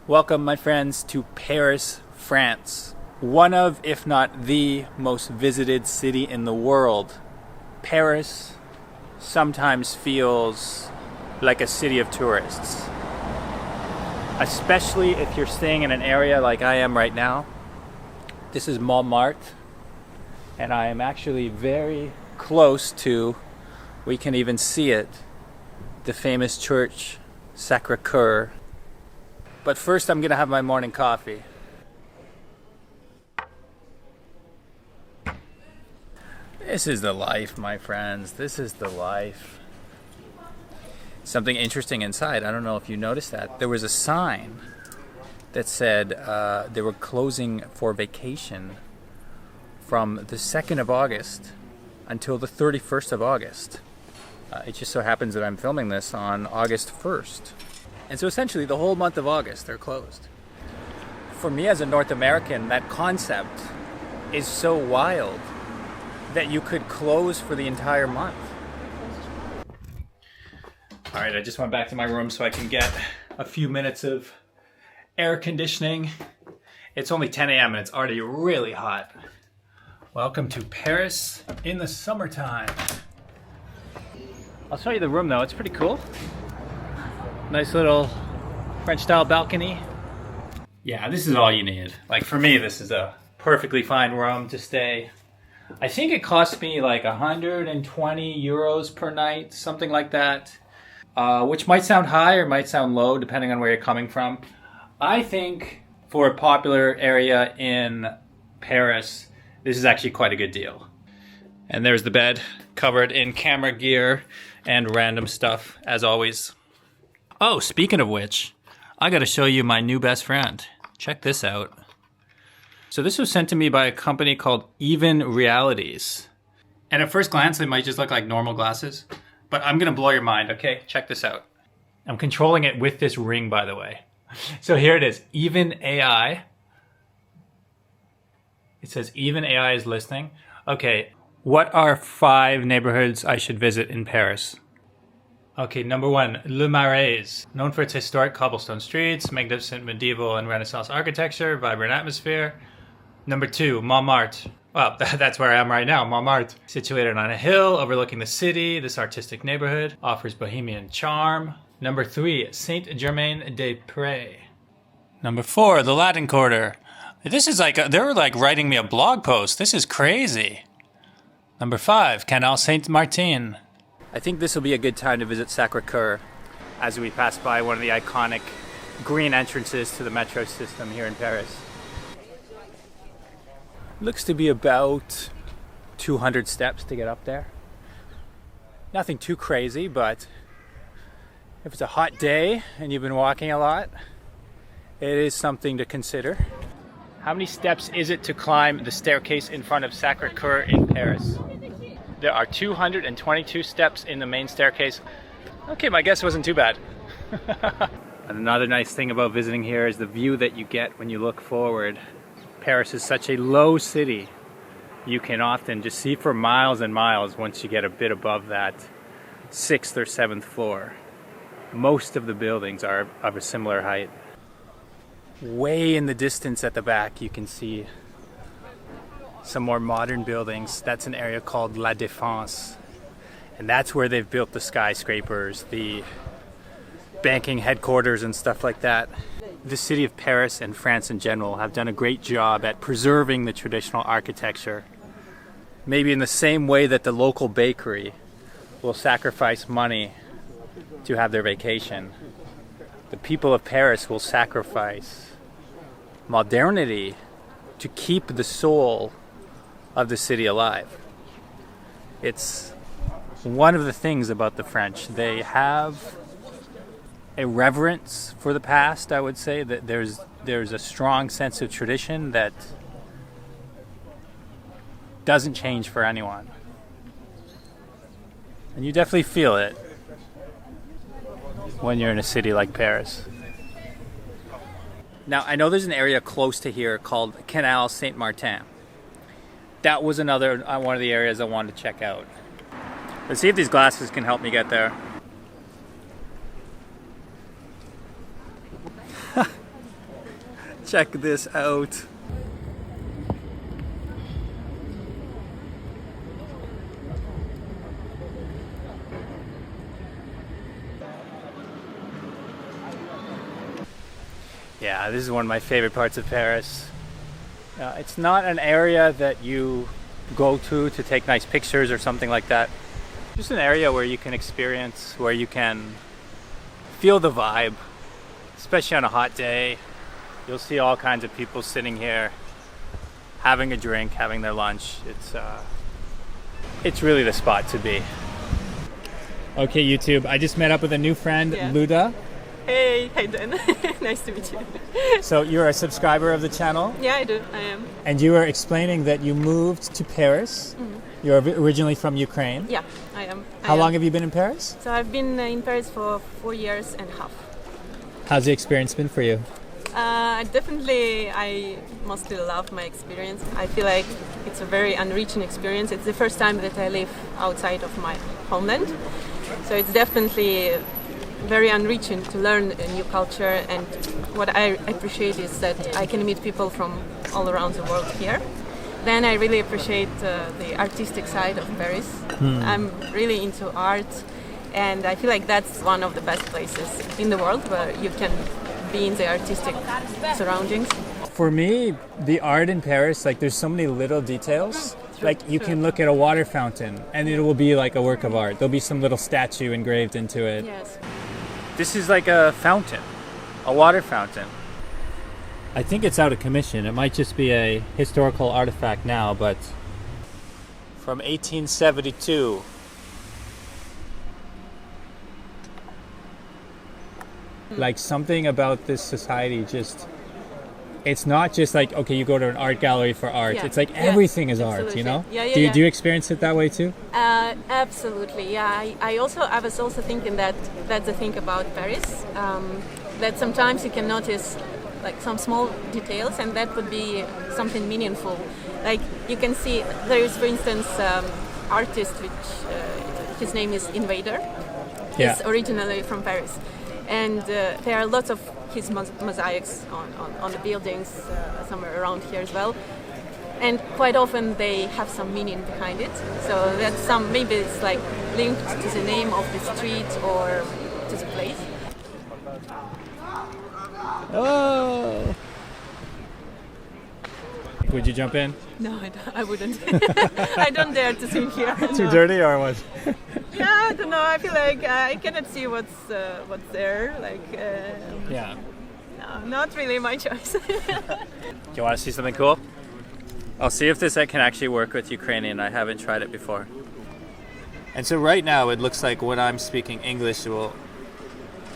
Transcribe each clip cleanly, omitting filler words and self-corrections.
Welcome, my friends, to Paris, France. One of, if not the most visited city in the world. Paris sometimes feels like a city of tourists. Especially if you're staying in an area like I am right now. This is Montmartre, and I am actually very close to, we can even see it, the famous church, Sacré-Cœur. But first I'm gonna have my morning coffee. This is the life, my friends. This is the life. Something interesting inside. I don't know if you noticed that. There was a sign that said they were closing for vacation from the 2nd of August until the 31st of August. It just so happens that I'm filming this on August 1st. And so essentially the whole month of August they're closed. For me as a North American, that concept is so wild that you could close for the entire month. All right, I just went back to my room so I can get a few minutes of air conditioning. It's only 10 a.m. and it's already really hot. Welcome to Paris in the summertime. I'll show you the room though, it's pretty cool. Nice little French style balcony. Yeah, this is all you need. Like for me, this is a perfectly fine room to stay. I think it cost me like 120 euros per night, something like that. Which might sound high or might sound low depending on where you're coming from. I think for a popular area in Paris, this is actually quite a good deal. And there's the bed covered in camera gear and random stuff as always. Oh, speaking of which, I gotta show you my new best friend. Check this out. So this was sent to me by a company called Even Realities. And at first glance, they might just look like normal glasses, but I'm gonna blow your mind, okay? Check this out. I'm controlling it with this ring, by the way. So here it is, Even AI. It says Even AI is listening. Okay, what are 5 neighborhoods I should visit in Paris? Okay, number 1, Le Marais. Known for its historic cobblestone streets, magnificent medieval and Renaissance architecture, vibrant atmosphere. Number 2, Montmartre. Well, that's where I am right now, Montmartre. Situated on a hill overlooking the city, this artistic neighborhood offers bohemian charm. Number 3, Saint-Germain-des-Prés. Number 4, the Latin Quarter. This is like, they were like writing me a blog post. This is crazy. Number 5, Canal Saint-Martin. I think this will be a good time to visit Sacré-Cœur as we pass by one of the iconic green entrances to the metro system here in Paris. Looks to be about 200 steps to get up there. Nothing too crazy, but if it's a hot day and you've been walking a lot, it is something to consider. How many steps is it to climb the staircase in front of Sacré-Cœur in Paris? There are 222 steps in the main staircase. Okay, my guess wasn't too bad. And another nice thing about visiting here is the view that you get when you look forward. Paris is such a low city. You can often just see for miles and miles once you get a bit above that 6th or 7th floor. Most of the buildings are of a similar height. Way in the distance at the back you can see some more modern buildings. That's an area called La Défense. And that's where they've built the skyscrapers, the banking headquarters and stuff like that. The city of Paris and France in general have done a great job at preserving the traditional architecture. Maybe in the same way that the local bakery will sacrifice money to have their vacation. The people of Paris will sacrifice modernity to keep the soul of the city alive. It's one of the things about the French. They have a reverence for the past, I would say, that there's a strong sense of tradition that doesn't change for anyone. And you definitely feel it when you're in a city like Paris. Now, I know there's an area close to here called Canal Saint-Martin. That was another one of the areas I wanted to check out. Let's see if these glasses can help me get there. Check this out. Yeah, this is one of my favorite parts of Paris. It's not an area that you go to take nice pictures or something like that. Just an area where you can experience, where you can feel the vibe, especially on a hot day. You'll see all kinds of people sitting here, having a drink, having their lunch. It's really the spot to be. Okay, YouTube, I just met up with a new friend, Luda. Hey, how you doing? Nice to meet you. So you're a subscriber of the channel? Yeah, I do. I am. And you were explaining that you moved to Paris. Mm-hmm. You're originally from Ukraine? Yeah, I am. How long have you been in Paris? So I've been in Paris for 4 years and a half. How's the experience been for you? Definitely, I mostly love my experience. I feel like it's a very enriching experience. It's the first time that I live outside of my homeland. So it's definitely very enriching to learn a new culture, and what I appreciate is that I can meet people from all around the world here. Then I really appreciate the artistic side of Paris. I'm really into art, and I feel like that's one of the best places in the world where you can be in the artistic surroundings. For me, the art in Paris, like there's so many little details. Like you can look at a water fountain and it will be like a work of art. There'll be some little statue engraved into it. Yes. This is like a fountain, a water fountain. I think it's out of commission. It might just be a historical artifact now, but from 1872. Like something about this society just, it's not just like, okay, you go to an art gallery for art. Yeah. It's like everything is art, you know? Do you experience it that way too? Absolutely, yeah. I was also thinking that that's the thing about Paris, that sometimes you can notice like some small details, and that would be something meaningful. Like you can see, there is, for instance, artist which his name is Invader. He's originally from Paris. And there are lots of his mosaics on the buildings somewhere around here as well. And quite often they have some meaning behind it. So that's maybe it's like linked to the name of the street or to the place. Oh! Would you jump in? No, I wouldn't. I don't dare to swim here. Too dirty or what? Yeah, I don't know. I feel like I cannot see what's there. Like, yeah. No, not really my choice. Do you want to see something cool? I'll see if this can actually work with Ukrainian. I haven't tried it before. And so right now it looks like when I'm speaking English it will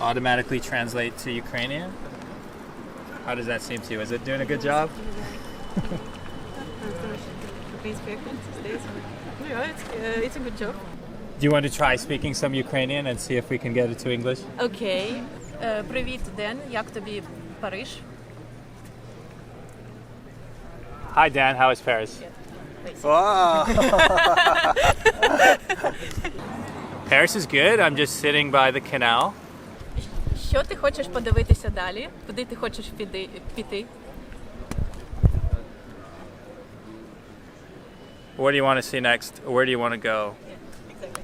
automatically translate to Ukrainian. How does that seem to you? Is it doing a good job? It's a good job. Do you want to try speaking some Ukrainian and see if we can get it to English? Okay. Привіт, Ден. Як тобі Париж? Hi Dan, how is Paris? Yeah, wow. Paris is good. I'm just sitting by the canal. Що ти хочеш подивитися далі? Куди ти хочеш піти? What do you want to see next? Where do you want to go? Yeah, exactly.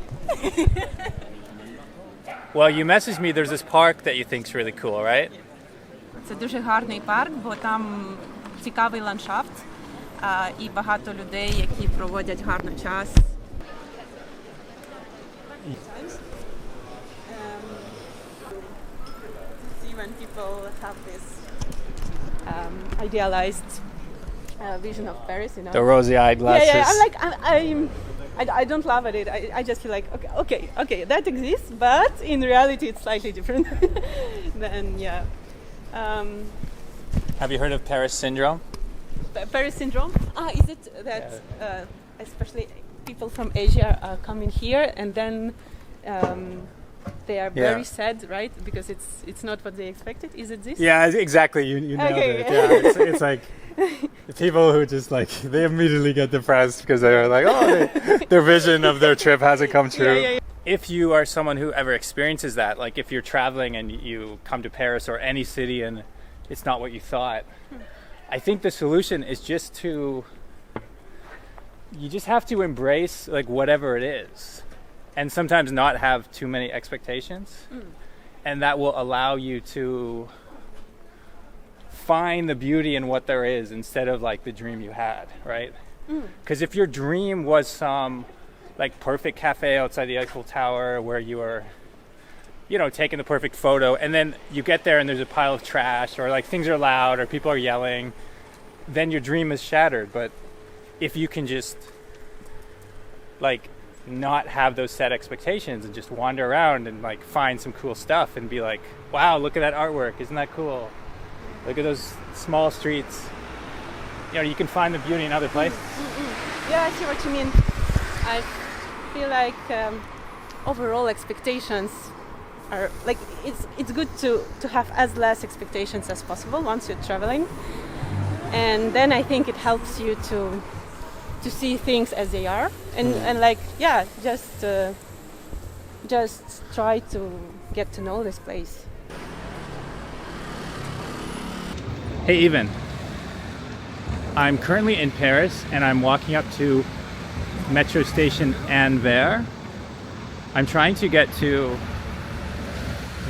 Well, you messaged me there's this park that you think's really cool, right? Це дуже гарний парк, бо там цікавий ландшафт і багато людей, які проводять гарний час. See when people have this idealized vision of Paris, you know. The rosy-eyed glasses. Yeah, I'm like, I don't laugh at it. I just feel like, okay, that exists, but in reality it's slightly different. Then, yeah. Have you heard of Paris syndrome? Paris syndrome? Is it that especially people from Asia are coming here and then they are very sad, right? Because it's not what they expected. Is it this? Yeah, exactly. You nailed it. Yeah, it's like people who just like they immediately get depressed because they're like, their vision of their trip hasn't come true. Yeah. If you are someone who ever experiences that, like if you're traveling and you come to Paris or any city and it's not what you thought. I think the solution is just to, you just have to embrace like whatever it is, and sometimes not have too many expectations, and that will allow you to find the beauty in what there is instead of like the dream you had, right? Because if your dream was some like perfect cafe outside the Eiffel Tower where you were, you know, taking the perfect photo, and then you get there and there's a pile of trash, or like things are loud or people are yelling, then your dream is shattered. But if you can just like not have those set expectations and just wander around and like find some cool stuff and be like, wow, look at that artwork, isn't that cool? Look at those small streets. You know, you can find the beauty in other places. Yeah, I see what you mean. I feel like overall expectations are like, it's good to have as less expectations as possible once you're traveling, and then I think it helps you to see things as they are, and like, yeah, just try to get to know this place. Hey, Evan. I'm currently in Paris and I'm walking up to metro station Anvers. I'm trying to get to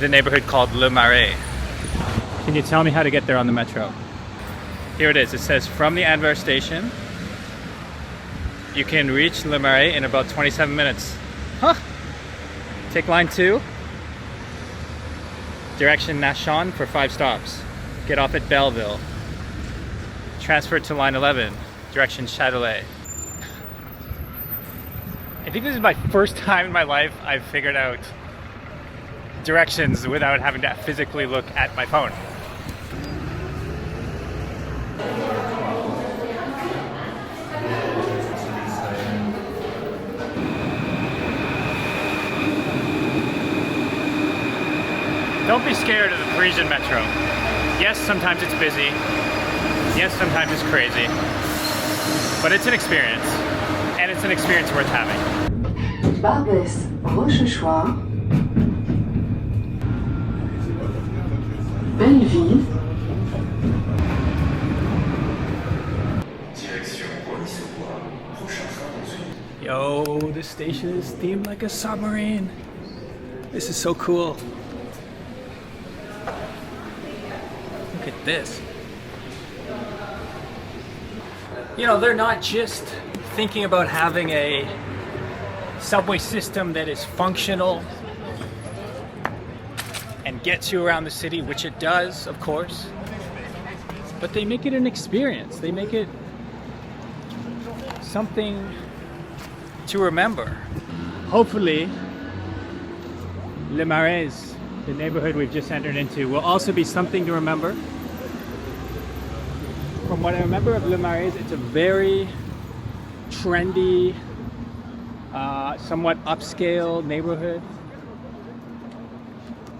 the neighborhood called Le Marais. Can you tell me how to get there on the metro? Here it is. It says from the Anvers station, you can reach Le Marais in about 27 minutes. Huh! Take line 2, direction Nashon for 5 stops. Get off at Belleville. Transfer to line 11, direction Châtelet. I think this is my first time in my life I've figured out directions without having to physically look at my phone. Don't be scared of the Parisian metro. Yes, sometimes it's busy. Yes, sometimes it's crazy. But it's an experience. And it's an experience worth having. Barbès, Rochechouart, Belleville, Yo, this station is themed like a submarine. This is so cool. Look at this. You know, they're not just thinking about having a subway system that is functional and gets you around the city, which it does, of course, but they make it an experience. They make it something to remember. Hopefully, Le Marais, the neighborhood we've just entered into, will also be something to remember. From what I remember of Le Marais, it's a very trendy, somewhat upscale neighborhood.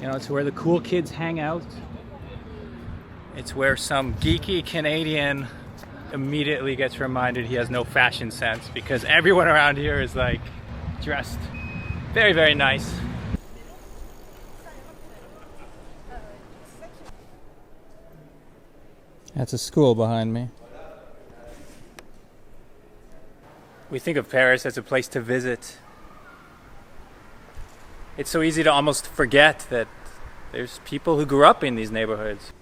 You know, it's where the cool kids hang out. It's where some geeky Canadian immediately gets reminded he has no fashion sense, because everyone around here is like dressed very, very nice. That's a school behind me. We think of Paris as a place to visit. It's so easy to almost forget that there's people who grew up in these neighborhoods.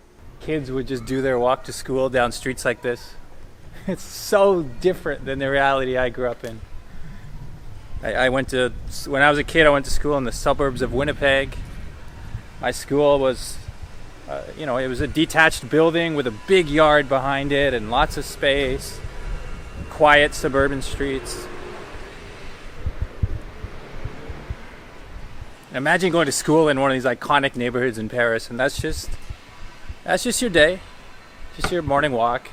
Kids would just do their walk to school down streets like this. It's so different than the reality I grew up in. When I was a kid, I went to school in the suburbs of Winnipeg. My school was, it was a detached building with a big yard behind it and lots of space, quiet suburban streets. Imagine going to school in one of these iconic neighborhoods in Paris, and that's just your day, just your morning walk.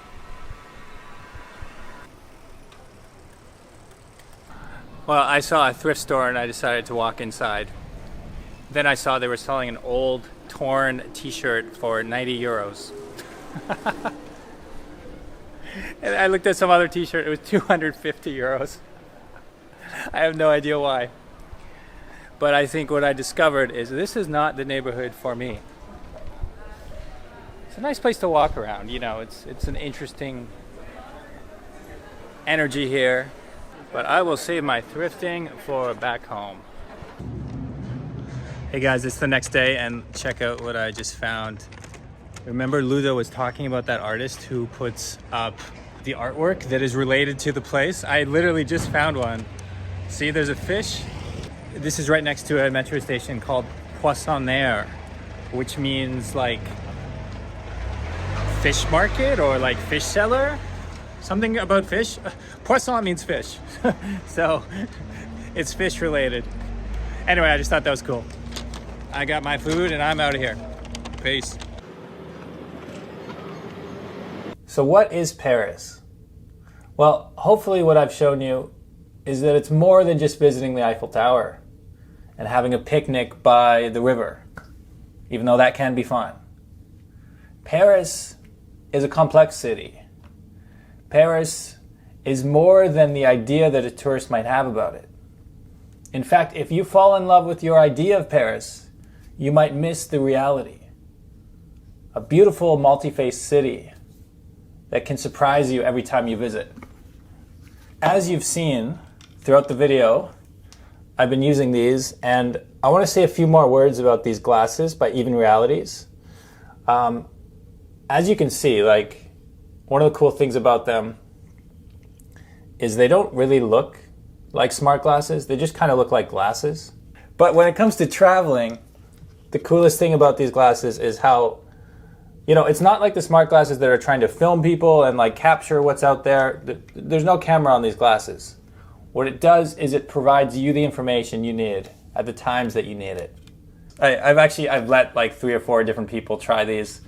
Well, I saw a thrift store and I decided to walk inside. Then I saw they were selling an old, torn t-shirt for 90 euros. And I looked at some other t-shirt, it was 250 euros. I have no idea why. But I think what I discovered is this is not the neighborhood for me. It's a nice place to walk around. You know, it's an interesting energy here. But I will save my thrifting for back home. Hey guys, it's the next day and check out what I just found. Remember Ludo was talking about that artist who puts up the artwork that is related to the place? I literally just found one. See, there's a fish. This is right next to a metro station called Poissonnière, which means like fish market or like fish seller. Something about fish. Poisson means fish. So it's fish related. Anyway, I just thought that was cool. I got my food and I'm out of here. Peace. So what is Paris? Well, hopefully what I've shown you is that it's more than just visiting the Eiffel Tower and having a picnic by the river, even though that can be fun. Paris is a complex city. Paris is more than the idea that a tourist might have about it. In fact, if you fall in love with your idea of Paris, you might miss the reality. A beautiful, multi-faced city that can surprise you every time you visit. As you've seen throughout the video, I've been using these, and I want to say a few more words about these glasses by Even Realities. As you can see, like, one of the cool things about them is they don't really look like smart glasses. They just kind of look like glasses. But when it comes to traveling, the coolest thing about these glasses is how, you know, it's not like the smart glasses that are trying to film people and like capture what's out there. There's no camera on these glasses. What it does is it provides you the information you need at the times that you need it. I've let like 3 or 4 different people try these.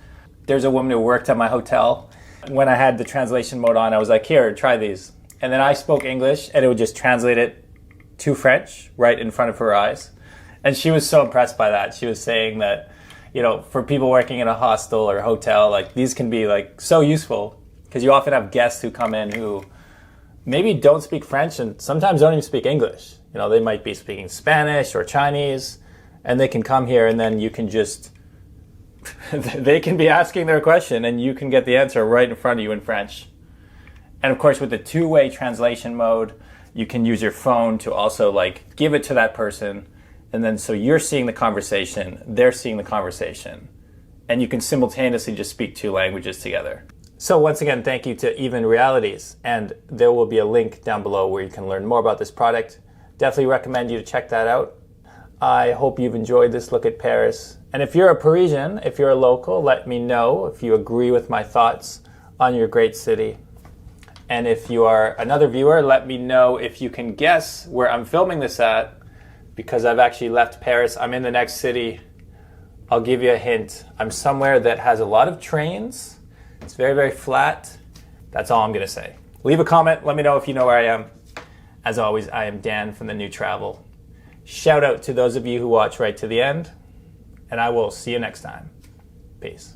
There's a woman who worked at my hotel. When I had the translation mode on, I was like, here, try these. And then I spoke English and it would just translate it to French right in front of her eyes. And she was so impressed by that. She was saying that, you know, for people working in a hostel or a hotel, like these can be like so useful because you often have guests who come in who maybe don't speak French and sometimes don't even speak English. You know, they might be speaking Spanish or Chinese and they can come here and then you can just they can be asking their question and you can get the answer right in front of you in French. And of course, with the 2-way translation mode, you can use your phone to also like give it to that person. And then so you're seeing the conversation, they're seeing the conversation, and you can simultaneously just speak 2 languages together. So once again, thank you to Even Realities. And there will be a link down below where you can learn more about this product. Definitely recommend you to check that out. I hope you've enjoyed this look at Paris. And if you're a Parisian, if you're a local, let me know if you agree with my thoughts on your great city. And if you are another viewer, let me know if you can guess where I'm filming this at, because I've actually left Paris. I'm in the next city. I'll give you a hint. I'm somewhere that has a lot of trains. It's very, very flat. That's all I'm going to say. Leave a comment. Let me know if you know where I am. As always, I am Dan from The New Travel. Shout out to those of you who watch right to the end. And I will see you next time. Peace.